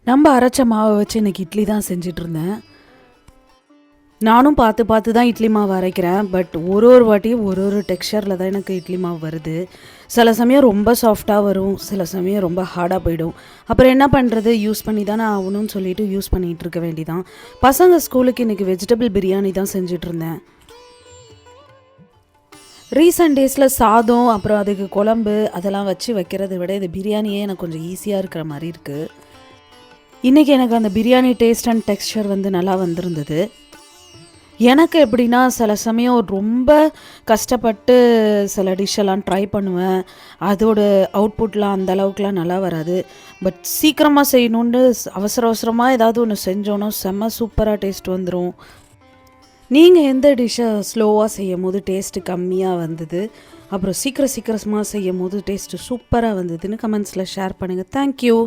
நம்ம அரைச்ச மாவை வச்சு இன்றைக்கி இட்லி தான் செஞ்சிட்ருந்தேன். நானும் பார்த்து பார்த்து தான் இட்லி மாவு அரைக்கிறேன். பட் ஒரு வாட்டியும் ஒரு டெக்ஸ்சரில் தான் எனக்கு இட்லி மாவு வருது. சில சமயம் ரொம்ப சாஃப்டாக வரும், சில சமயம் ரொம்ப ஹார்டாக போயிடும். அப்புறம் என்ன பண்ணுறது, யூஸ் பண்ணி தானே ஆகணும்னு சொல்லிட்டு யூஸ் பண்ணிகிட்டு இருக்க வேண்டிதான். பசங்க ஸ்கூலுக்கு இன்றைக்கி வெஜிடபிள் பிரியாணி தான் செஞ்சிட்ருந்தேன். ரீசெண்ட் டேஸில் சாதம் அப்புறம் அதுக்கு குழம்பு அதெல்லாம் வச்சு வைக்கிறத விட இது பிரியாணியே எனக்கு கொஞ்சம் ஈஸியாக இருக்கிற மாதிரி இருக்குது. இன்றைக்கி எனக்கு அந்த பிரியாணி டேஸ்ட் அண்ட் டெக்ஸ்சர் நல்லா வந்திருந்தது. எனக்கு எப்படின்னா, சில சமயம் ரொம்ப கஷ்டப்பட்டு சில டிஷ்ஷெல்லாம் ட்ரை பண்ணுவேன். அதோட அவுட்புட்லாம் அந்த அளவுக்குலாம் நல்லா வராது. பட் சீக்கிரமாக செய்யணுன்னு அவசர அவசரமாக ஏதாவது ஒன்று செஞ்சோன்னா செம்ம சூப்பராக டேஸ்ட் வந்துடும். நீங்கள் எந்த டிஷ்ஷை ஸ்லோவாக செய்யும் போது டேஸ்ட்டு கம்மியாக வந்தது, அப்புறம் சீக்கிரமாக செய்யும் போது டேஸ்ட்டு சூப்பராக வந்ததுன்னு கமெண்ட்ஸில் ஷேர் பண்ணுங்கள். தேங்க்யூ.